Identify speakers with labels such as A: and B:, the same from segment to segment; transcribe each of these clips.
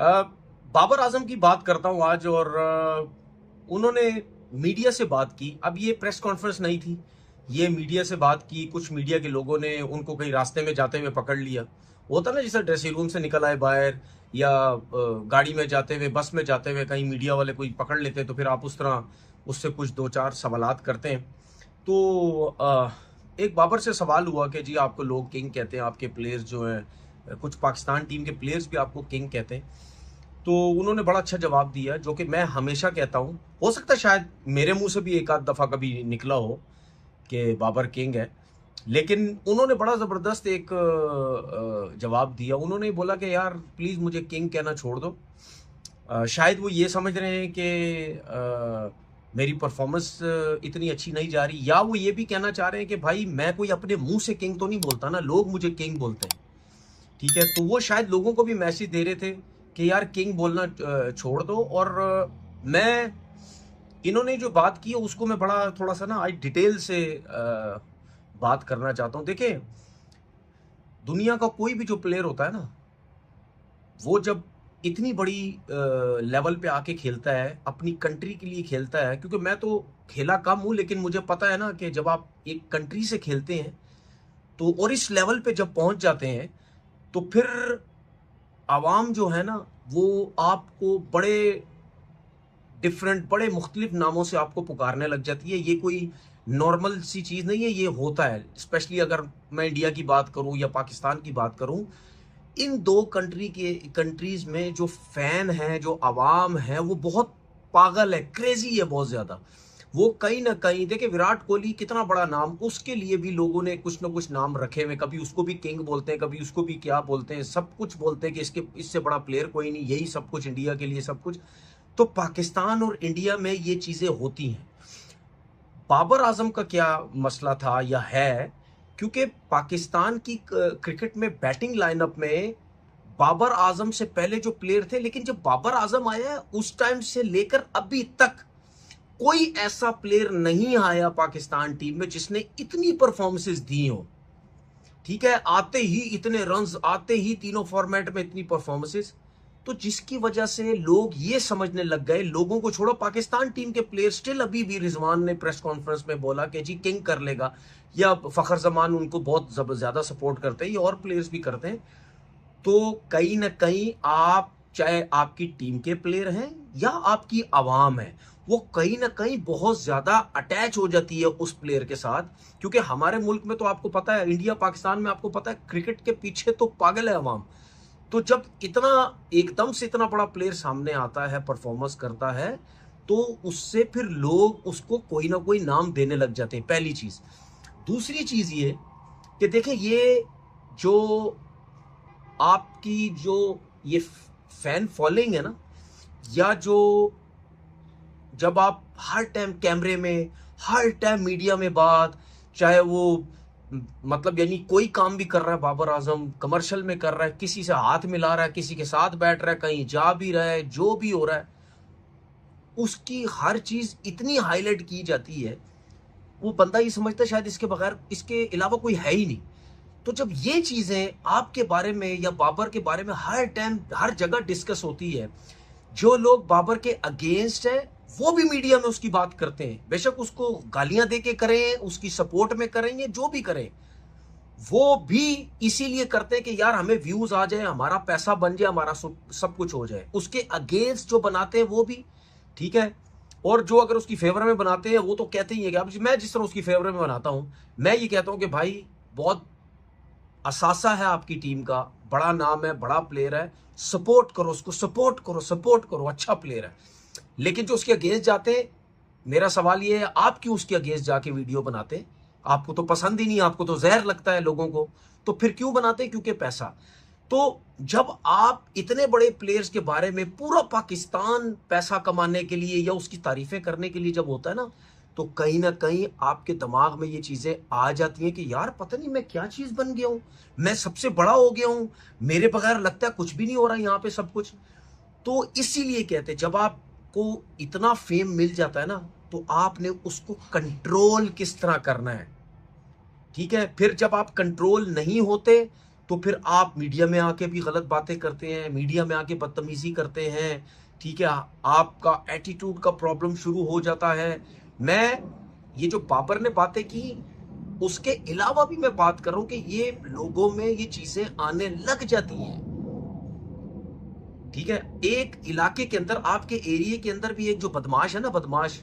A: अ, बाबर आजम की बात करता हूं आज। और उन्होंने मीडिया से बात की। अब ये प्रेस कॉन्फ्रेंस नहीं थी, ये मीडिया से बात की। कुछ मीडिया के लोगों ने उनको कहीं रास्ते में जाते हुए पकड़ लिया। होता ना, जैसे ड्रेसिंग रूम से निकल आए बाहर, या गाड़ी में जाते हुए, बस में जाते हुए कहीं मीडिया वाले कोई पकड़ लेते हैं, तो फिर आप उस तरह उससे कुछ दो चार सवालात करते हैं। तो एक बाबर से सवाल हुआ कि जी आपको लोग किंग कहते हैं, आपके प्लेयर्स जो हैं, कुछ पाकिस्तान टीम के प्लेयर्स भी आपको किंग कहते हैं। तो उन्होंने बड़ा अच्छा जवाब दिया, जो कि मैं हमेशा कहता हूँ। हो सकता है शायद मेरे मुंह से भी एक आध दफ़ा कभी निकला हो कि बाबर किंग है, लेकिन उन्होंने बड़ा ज़बरदस्त एक जवाब दिया। उन्होंने बोला कि यार प्लीज़ मुझे किंग कहना छोड़ दो। शायद वो ये समझ रहे हैं कि मेरी परफॉर्मेंस इतनी अच्छी नहीं जा रही, या वो ये भी कहना चाह रहे हैं कि भाई मैं कोई अपने मुंह से किंग तो नहीं बोलता ना, लोग मुझे किंग बोलते हैं। ठीक है, तो वो शायद लोगों को भी मैसेज दे रहे थे कि यार किंग बोलना छोड़ दो। और मैं, इन्होंने जो बात की है उसको मैं बड़ा थोड़ा सा ना आज डिटेल से बात करना चाहता हूँ। देखिए, दुनिया का कोई भी जो प्लेयर होता है ना, वो जब इतनी बड़ी लेवल पे आके खेलता है, अपनी कंट्री के लिए खेलता है, क्योंकि मैं तो खेला कम हूँ, लेकिन मुझे पता है ना कि जब आप एक कंट्री से खेलते हैं तो, और इस लेवल पे जब पहुंच जाते हैं, तो फिर आवाम जो है ना, वो आपको बड़े डिफरेंट, बड़े मुख्तलिफ नामों से आपको पुकारने लग जाती है। ये कोई नॉर्मल सी चीज़ नहीं है, ये होता है। स्पेशली अगर मैं इंडिया की बात करूं या पाकिस्तान की बात करूं, इन दो कंट्रीज में जो फैन है, जो आवाम है, वो बहुत पागल है, क्रेजी है बहुत ज़्यादा। वो कहीं ना कहीं, देखिए विराट कोहली कितना बड़ा नाम, उसके लिए भी लोगों ने कुछ ना कुछ नाम रखे हुए। कभी उसको भी किंग बोलते हैं, कभी उसको भी क्या बोलते हैं, सब कुछ बोलते हैं कि इसके इससे बड़ा प्लेयर कोई नहीं, यही सब कुछ इंडिया के लिए सब कुछ। तो पाकिस्तान और इंडिया में ये चीजें होती हैं। बाबर आजम का क्या मसला था या है, क्योंकि पाकिस्तान की क्रिकेट में बैटिंग लाइनअप में बाबर आजम से पहले जो प्लेयर थे, लेकिन जब बाबर आजम आया उस टाइम से लेकर अभी तक कोई ऐसा प्लेयर नहीं आया पाकिस्तान टीम में जिसने इतनी परफॉर्मेंसेस दी हो। ठीक है, आते ही इतने रन्स, आते ही तीनों फॉर्मेट में इतनी परफॉर्मेंसेस। तो जिसकी वजह से लोग ये समझने लग गए, लोगों को छोड़ो, पाकिस्तान टीम के प्लेयर स्टिल अभी भी, रिजवान ने प्रेस कॉन्फ्रेंस में बोला कि जी किंग कर लेगा, या फखर जमान उनको बहुत ज्यादा सपोर्ट करते हैं, ये और प्लेयर्स भी करते हैं। तो कहीं ना कहीं आप, चाहे आपकी टीम के प्लेयर हैं या आपकी आवाम है, वो कहीं ना कहीं बहुत ज्यादा अटैच हो जाती है उस प्लेयर के साथ। क्योंकि हमारे मुल्क में तो आपको पता है, इंडिया पाकिस्तान में आपको पता है, क्रिकेट के पीछे तो पागल है आवाम। तो जब इतना एकदम से इतना बड़ा प्लेयर सामने आता है, परफॉर्मेंस करता है, तो उससे फिर लोग उसको कोई ना कोई नाम देने लग जाते हैं, पहली चीज। दूसरी चीज ये कि देखें, ये जो आपकी जो ये फैन फॉलोइंग है ना, या जो जब आप हर टाइम कैमरे में, हर टाइम मीडिया में बात, चाहे वो मतलब यानी कोई काम भी कर रहा है बाबर आजम, कमर्शियल में कर रहा है, किसी से हाथ मिला रहा है, किसी के साथ बैठ रहा है, कहीं जा भी रहा है, जो भी हो रहा है, उसकी हर चीज इतनी हाईलाइट की जाती है, वो बंदा ये समझता है शायद इसके बगैर, इसके अलावा कोई है ही नहीं। तो जब ये चीजें आपके बारे में या बाबर के बारे में हर टाइम हर जगह डिस्कस होती है, जो लोग बाबर के अगेंस्ट है वो भी मीडिया में उसकी बात करते हैं, बेशक उसको गालियां दे के करें, उसकी सपोर्ट में करें, या जो भी करें, वो भी इसीलिए करते हैं कि यार हमें व्यूज आ जाए, हमारा पैसा बन जाए, हमारा सब कुछ हो जाए। उसके अगेंस्ट जो बनाते हैं वो भी, ठीक है, और जो अगर उसकी फेवर में बनाते हैं वो तो कहते ही है कि अब मैं जिस तरह उसकी फेवर में बनाता हूं, मैं ये कहता हूं कि भाई बहुत असासा है आपकी टीम का, बड़ा नाम है, बड़ा प्लेयर है, सपोर्ट करो उसको, सपोर्ट करो, सपोर्ट करो, अच्छा प्लेयर है। लेकिन जो उसके अगेंस्ट जाते हैं, मेरा सवाल ये है, आप क्यों उसके अगेंस्ट जाके वीडियो बनाते हैं? आपको तो पसंद ही नहीं, आपको तो जहर लगता है लोगों को, तो फिर क्यों बनाते हैं? क्योंकि पैसा। तो जब आप इतने बड़े प्लेयर्स के बारे में, पूरा पाकिस्तान पैसा कमाने के लिए या उसकी तारीफें करने के लिए जब होता है ना, तो कहीं ना कहीं आपके दिमाग में ये चीजें आ जाती हैं कि यार पता नहीं मैं क्या चीज बन गया हूं, मैं सबसे बड़ा हो गया हूं, मेरे बगैर लगता है कुछ भी नहीं हो रहा यहाँ पे सब कुछ। तो इसीलिए कहते हैं, जब आपको इतना फेम मिल जाता है ना, तो आपने उसको कंट्रोल किस तरह करना है। ठीक है, फिर जब आप कंट्रोल नहीं होते, तो फिर आप मीडिया में आके भी गलत बातें करते हैं, मीडिया में आके बदतमीजी करते हैं, ठीक है, आपका एटीट्यूड का प्रॉब्लम शुरू हो जाता है। मैं ये जो बाबर ने बातें की, उसके अलावा भी मैं बात कर रहा हूं कि ये लोगों में ये चीजें आने लग जाती हैं, ठीक है। एक इलाके के अंदर, आपके एरिया के अंदर भी एक जो बदमाश है ना, बदमाश,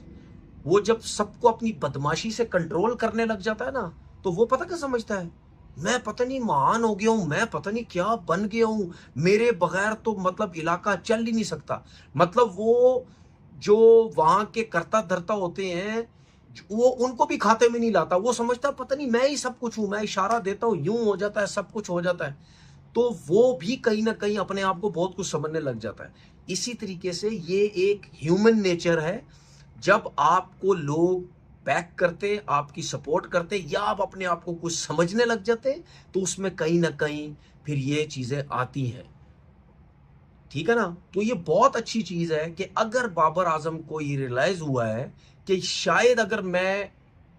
A: वो जब सबको अपनी बदमाशी से कंट्रोल करने लग जाता है ना, तो वो पता क्या समझता है, मैं पता नहीं महान हो गया हूं, मैं पता नहीं क्या बन गया हूं, मेरे बगैर तो मतलब इलाका चल ही नहीं सकता। मतलब वो जो वहां के कर्ता धर्ता होते हैं, वो उनको भी खाते में नहीं लाता। वो समझता पता नहीं मैं ही सब कुछ हूं, मैं इशारा देता हूं यूं हो जाता है, सब कुछ हो जाता है। तो वो भी कहीं ना कहीं अपने आप को बहुत कुछ समझने लग जाता है। इसी तरीके से ये एक ह्यूमन नेचर है। जब आपको लोग बैक करते, आपकी सपोर्ट करते, या आप अपने आप को कुछ समझने लग जाते, तो उसमें कहीं ना कहीं फिर ये चीजें आती हैं, ठीक है ना। तो ये बहुत अच्छी चीज है कि अगर बाबर आजम को ये रियलाइज हुआ है कि शायद अगर मैं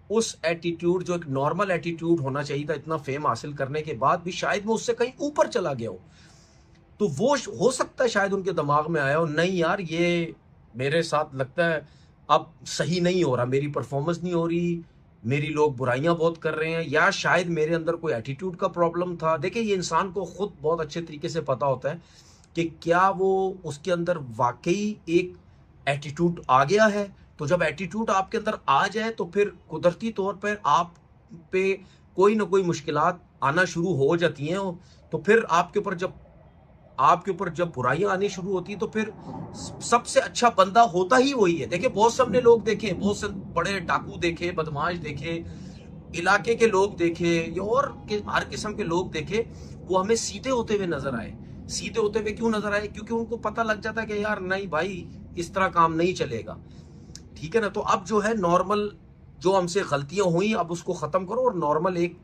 A: उस एटीट्यूड, जो एक नॉर्मल एटीट्यूड होना चाहिए था इतना फेम हासिल करने के बाद भी, शायद मैं उससे कहीं ऊपर चला गया हूं, तो वो हो सकता है शायद उनके दिमाग में आया हो, नहीं यार ये मेरे साथ लगता है अब सही नहीं हो रहा, मेरी परफॉर्मेंस नहीं हो रही, मेरी लोग बुराइयां बहुत कर रहे हैं, या शायद मेरे अंदर कोई एटीट्यूड का प्रॉब्लम था। देखिए, ये इंसान को खुद बहुत अच्छे तरीके से पता होता है कि क्या वो उसके अंदर वाकई एक एटीट्यूड आ गया है। तो जब एटीट्यूड आपके अंदर आ जाए, तो फिर कुदरती तौर पर आप पे कोई ना कोई मुश्किलात आना शुरू हो जाती हैं। तो फिर आपके ऊपर जब बुराइयां आनी शुरू होती है, तो फिर सबसे अच्छा बंदा होता ही वही है। देखिए, बहुत से हमने लोग देखे, बहुत से बड़े डाकू देखे, बदमाश देखे, इलाके के लोग देखे, या और हर किस्म के लोग देखे, वो हमें सीधे होते हुए नजर आए। सीधे होते हुए क्यों नजर आए? क्योंकि उनको पता लग जाता है कि यार नहीं भाई, इस तरह काम नहीं चलेगा, ठीक है ना। तो अब जो है नॉर्मल, जो हमसे गलतियां हुई, अब उसको खत्म करो और नॉर्मल एक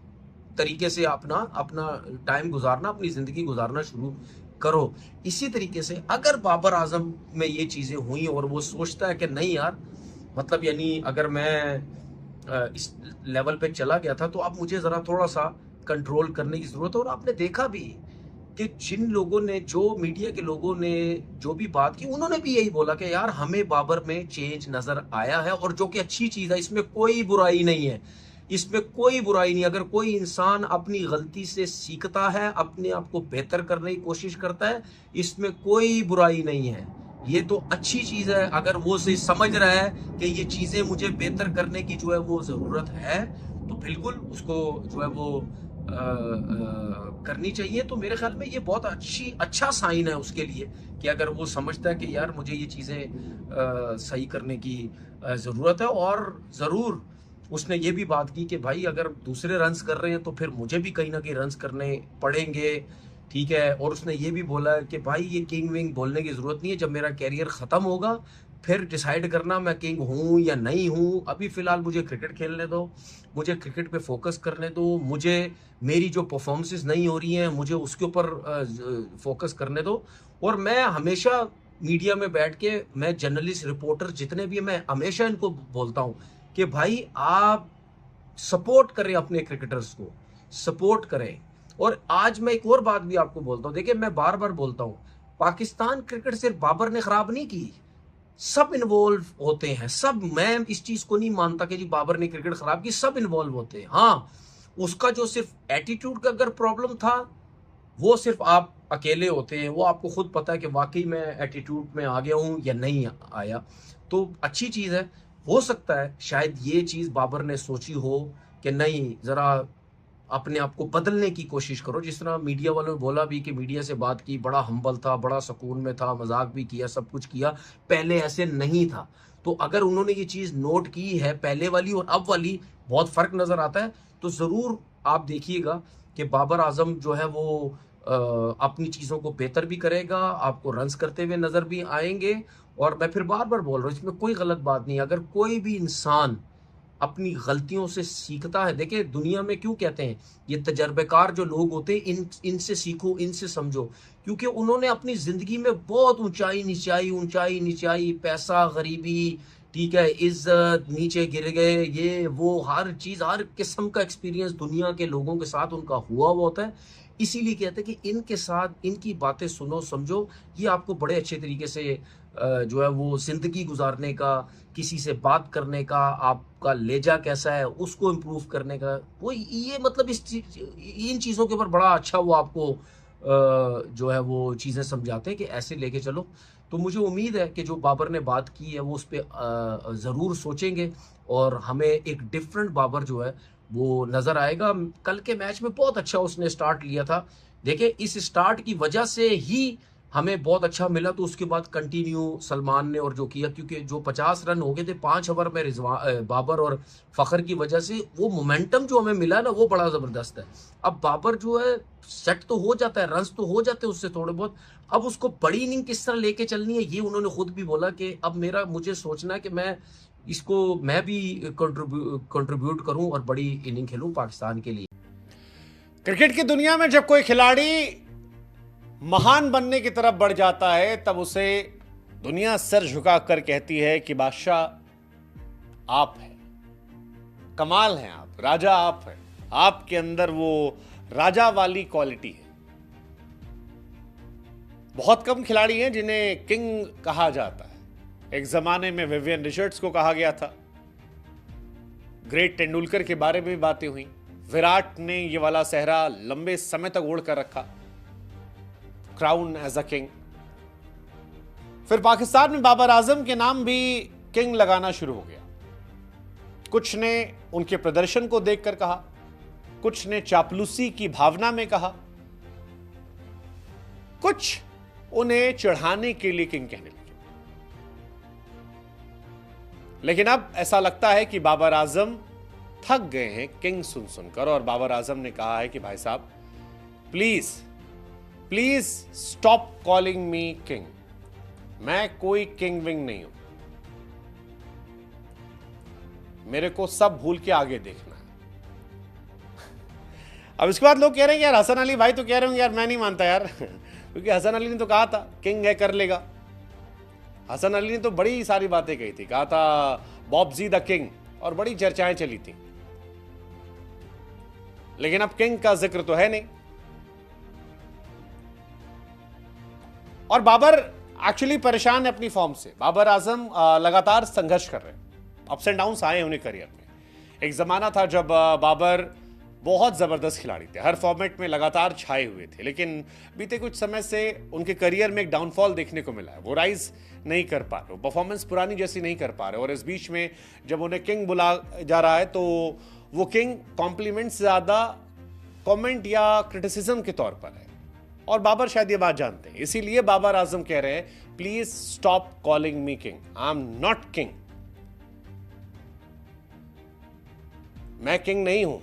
A: तरीके से अपना अपना टाइम गुजारना, अपनी जिंदगी गुजारना शुरू करो। इसी तरीके से अगर बाबर आजम में ये चीजें हुई और वो सोचता है कि नहीं यार, मतलब यानी अगर मैं इस लेवल पे चला गया था, तो अब मुझे जरा थोड़ा सा कंट्रोल करने की जरूरत है। और आपने देखा भी कि जिन लोगों ने, जो मीडिया के लोगों ने जो भी बात की, उन्होंने भी यही बोला कि यार हमें बाबर में चेंज नजर आया है, और जो कि अच्छी चीज है, इसमें कोई बुराई नहीं है, इसमें कोई बुराई नहीं। अगर कोई इंसान अपनी गलती से सीखता है, अपने आप को बेहतर करने की कोशिश करता है, इसमें कोई बुराई नहीं है, ये तो अच्छी चीज है। अगर वो से समझ रहा है कि ये चीजें मुझे बेहतर करने की जो है वो जरूरत है, तो बिल्कुल उसको जो है वो करनी चाहिए। तो मेरे ख्याल में ये बहुत अच्छा साइन है उसके लिए, कि अगर वो समझता है कि यार मुझे ये चीजें सही करने की जरूरत है। और जरूर उसने ये भी बात की कि भाई अगर दूसरे रन्स कर रहे हैं, तो फिर मुझे भी कहीं ना कहीं रन्स करने पड़ेंगे, ठीक है। और उसने ये भी बोला कि भाई ये किंग विंग बोलने की जरूरत नहीं है, जब मेरा कैरियर खत्म होगा फिर डिसाइड करना मैं किंग हूं या नहीं हूं। अभी फिलहाल मुझे क्रिकेट खेलने दो, मुझे क्रिकेट पे फोकस करने दो, मुझे मेरी जो परफॉर्मेंसेस नहीं हो रही हैं मुझे उसके ऊपर फोकस करने दो। और मैं हमेशा मीडिया में बैठ के, मैं जर्नलिस्ट, रिपोर्टर जितने भी, मैं हमेशा इनको बोलता हूं कि भाई आप सपोर्ट करें, अपने क्रिकेटर्स को सपोर्ट करें। और आज मैं एक और बात भी आपको बोलता हूं, देखिए मैं बार बार बोलता हूं, पाकिस्तान क्रिकेट सिर्फ बाबर ने खराब नहीं की, सब इन्वॉल्व होते हैं सब। मैं इस चीज को नहीं मानता कि जी बाबर ने क्रिकेट खराब की, सब इन्वॉल्व होते हैं। हाँ, उसका जो सिर्फ एटीट्यूड का अगर प्रॉब्लम था, वो सिर्फ आप अकेले होते हैं, वो आपको खुद पता है कि वाकई मैं एटीट्यूड में आ गया हूं या नहीं आया। तो अच्छी चीज है, हो सकता है शायद ये चीज बाबर ने सोची हो कि नहीं, जरा अपने आप को बदलने की कोशिश करो। जिस तरह मीडिया वालों ने बोला भी कि मीडिया से बात की, बड़ा हम्बल था, बड़ा सुकून में था, मजाक भी किया, सब कुछ किया, पहले ऐसे नहीं था। तो अगर उन्होंने ये चीज नोट की है, पहले वाली और अब वाली बहुत फर्क नजर आता है, तो जरूर आप देखिएगा कि बाबर आजम जो है वो अपनी चीजों को बेहतर भी करेगा, आपको रन्स करते हुए नजर भी आएंगे। और मैं फिर बार बार बोल रहा हूँ, इसमें कोई गलत बात नहीं। अगर कोई भी इंसान अपनी गलतियों से सीखता है, देखिए दुनिया में क्यों कहते हैं ये तजर्बेकार जो लोग होते हैं, इनसे सीखो, इनसे समझो, क्योंकि उन्होंने अपनी जिंदगी में बहुत ऊंचाई नीचाई, पैसा, गरीबी, ठीक है, इज्जत, नीचे गिर गए, ये वो हर चीज, हर किस्म का एक्सपीरियंस दुनिया के लोगों के साथ उनका हुआ होता है। इसीलिए कहते हैं कि इनके साथ इनकी बातें सुनो, समझो, ये आपको बड़े अच्छे तरीके से जो है वो ज़िंदगी गुज़ारने का, किसी से बात करने का, आपका लहज़ा कैसा है उसको इम्प्रूव करने का, वो ये मतलब इन चीज़ों के ऊपर बड़ा अच्छा वो आपको जो है वो चीज़ें समझाते हैं कि ऐसे लेके चलो। तो मुझे उम्मीद है कि जो बाबर ने बात की है वो उस पे ज़रूर सोचेंगे और हमें एक डिफरेंट बाबर जो है वो नज़र आएगा। कल के मैच में बहुत अच्छा उसने स्टार्ट लिया था। देखिए इस स्टार्ट की वजह से ही हमें बहुत अच्छा मिला, तो उसके बाद कंटिन्यू सलमान ने और जो किया, क्योंकि जो 50 रन हो गए थे 5 ओवर में बाबर और फ़खर की वजह से, वो मोमेंटम जो हमें मिला ना वो बड़ा ज़बरदस्त है। अब बाबर जो है सेट तो हो जाता है, रन्स तो हो जाते हैं उससे थोड़े बहुत, अब उसको बड़ी इनिंग किस तरह लेके चलनी है ये उन्होंने खुद भी बोला कि अब मुझे सोचना है कि मैं भी कंट्रीब्यूट करूं और बड़ी इनिंग खेलूं पाकिस्तान के लिए।
B: क्रिकेट की दुनिया में जब कोई खिलाड़ी महान बनने की तरफ बढ़ जाता है तब उसे दुनिया सर झुकाकर कहती है कि बादशाह आप हैं, कमाल हैं आप, राजा आप हैं, आपके अंदर वो राजा वाली क्वालिटी है। बहुत कम खिलाड़ी हैं जिन्हें किंग कहा जाता है। एक जमाने में विवियन रिचर्ड्स को कहा गया था, ग्रेट तेंदुलकर के बारे में भी बातें हुई, विराट ने ये वाला सहरा लंबे समय तक ओढ़ कर रखा, क्राउन एज अ किंग। फिर पाकिस्तान में बाबर आजम के नाम भी किंग लगाना शुरू हो गया। कुछ ने उनके प्रदर्शन को देखकर कहा, कुछ ने चापलूसी की भावना में कहा, कुछ उन्हें चढ़ाने के लिए किंग कहने लगे। लेकिन अब ऐसा लगता है कि बाबर आजम थक गए हैं किंग सुन सुनकर, और बाबर आजम ने कहा है कि भाई साहब please please stop calling me king, मैं कोई किंग विंग नहीं हूं, मेरे को सब भूल के आगे देखना है। अब इसके बाद लोग कह रहे हैं यार हसन अली भाई तो कह रहे होंगे यार मैं नहीं मानता यार क्योंकि हसन अली ने तो कहा था किंग है कर लेगा। हसन अली ने तो बड़ी सारी बातें कही थी, कहा था बॉब्जी द किंग, और बड़ी चर्चाएं चली थी। लेकिन अब किंग का जिक्र तो है नहीं। और बाबर एक्चुअली परेशान है अपनी फॉर्म से। बाबर आजम लगातार संघर्ष कर रहे हैं, अप्स एंड डाउन्स आए उन्हें करियर में। एक जमाना था जब बाबर बहुत जबरदस्त खिलाड़ी थे, हर फॉर्मेट में लगातार छाए हुए थे, लेकिन बीते कुछ समय से उनके करियर में एक डाउनफॉल देखने को मिला है। वो राइज नहीं कर पा रहे, परफॉर्मेंस पुरानी जैसी नहीं कर पा रहे, और इस बीच में जब उन्हें किंग बुला जा रहा है तो वो किंग कॉम्प्लीमेंट से ज्यादा कमेंट या क्रिटिसिज्म के तौर पर है, और बाबर शायद ये बात जानते हैं। इसीलिए बाबर आजम कह रहे हैं please stop calling me king, I am not king, मैं किंग नहीं हूं।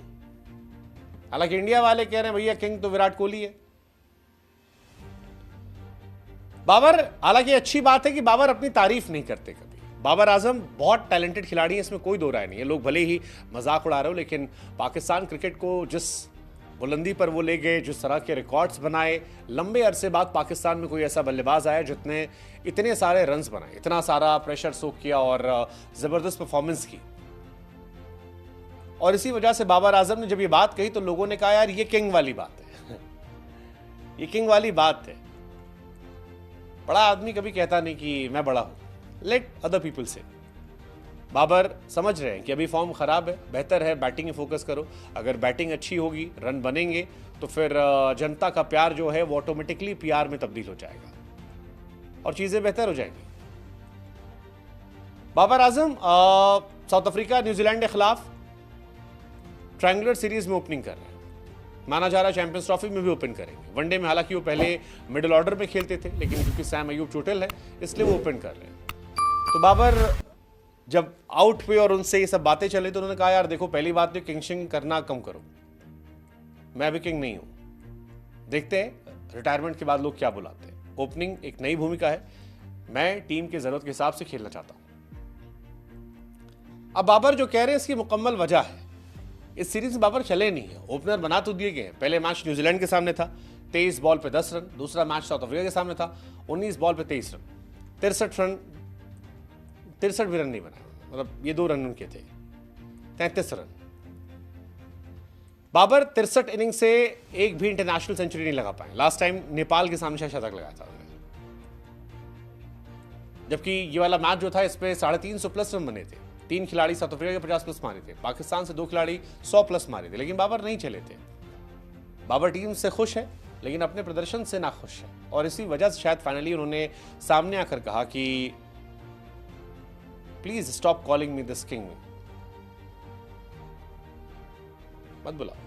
B: हालांकि इंडिया वाले कह रहे हैं भैया किंग तो विराट कोहली है। बाबर, हालांकि अच्छी बात है कि बाबर अपनी तारीफ नहीं करते कभी। बाबर आजम बहुत टैलेंटेड खिलाड़ी है, इसमें कोई दो राय नहीं है। लोग भले ही मजाक उड़ा रहे हो, लेकिन पाकिस्तान क्रिकेट को जिस बुलंदी पर वो ले गए, जिस तरह के रिकॉर्ड्स बनाए, लंबे अरसे बाद पाकिस्तान में कोई ऐसा बल्लेबाज आया जितने इतने सारे रन्स बनाए, इतना सारा प्रेशर सोक किया और जबरदस्त परफॉर्मेंस की। और इसी वजह से बाबर आजम ने जब ये बात कही तो लोगों ने कहा यार ये किंग वाली बात है ये किंग वाली बात है। बड़ा आदमी कभी कहता नहीं कि मैं बड़ा हूं, लेट अदर पीपल से। बाबर समझ रहे हैं कि अभी फॉर्म खराब है, बेहतर है बैटिंग में फोकस करो। अगर बैटिंग अच्छी होगी, रन बनेंगे, तो फिर जनता का प्यार जो है वो ऑटोमेटिकली पीआर में तब्दील हो जाएगा और चीजें बेहतर हो जाएंगी। Babar Azam south Africa New Zealand के खिलाफ ट्रायंगुलर सीरीज में ओपनिंग कर रहे हैं। माना जा रहा है चैंपियंस ट्रॉफी में भी ओपन करेंगे। वनडे में हालांकि वो पहले मिडिल ऑर्डर में खेलते थे, लेकिन क्योंकि सैम अयूब चोटिल है इसलिए वो ओपन कर रहे हैं। तो बाबर जब आउट हुए और उनसे ये सब बातें चले तो उन्होंने कहा यार देखो, पहली बात तो किंग करना कम करो, मैं भी किंग नहीं हूं। देखते हैं रिटायरमेंट के बाद लोग क्या बुलाते हैं। ओपनिंग एक नई भूमिका है, मैं टीम की जरूरत के हिसाब से खेलना चाहता हूं। अब बाबर जो कह रहे हैं इसकी मुकम्मल वजह है, इस सीरीज में बाबर चले नहीं है। ओपनर बना तो दिए गए। पहले मैच न्यूजीलैंड के सामने था, 23 बॉल पे 10 रन। दूसरा मैच साउथ अफ्रीका के सामने था, 19 बॉल पे 23 रन, 63 भी रन नहीं बनाए, मतलब ये 2 रन उनके थे, 33 रन। बाबर 63 इनिंग से एक भी इंटरनेशनल सेंचुरी नहीं लगा पाए। लास्ट टाइम नेपाल के सामने शायद शतक लगाया था उन्होंने। जबकि ये वाला मैच जो था इस पे 350 प्लस रन बने थे। 3 खिलाड़ी साउथ अफ्रीका के 50 प्लस मारे थे, पाकिस्तान से 2 खिलाड़ी 100 प्लस मारे थे, लेकिन बाबर नहीं चले थे। बाबर टीम से खुश है लेकिन अपने प्रदर्शन से ना खुश है, और इसी वजह से शायद फाइनली उन्होंने सामने आकर कहा कि please stop calling me this king, मत बुलाओ।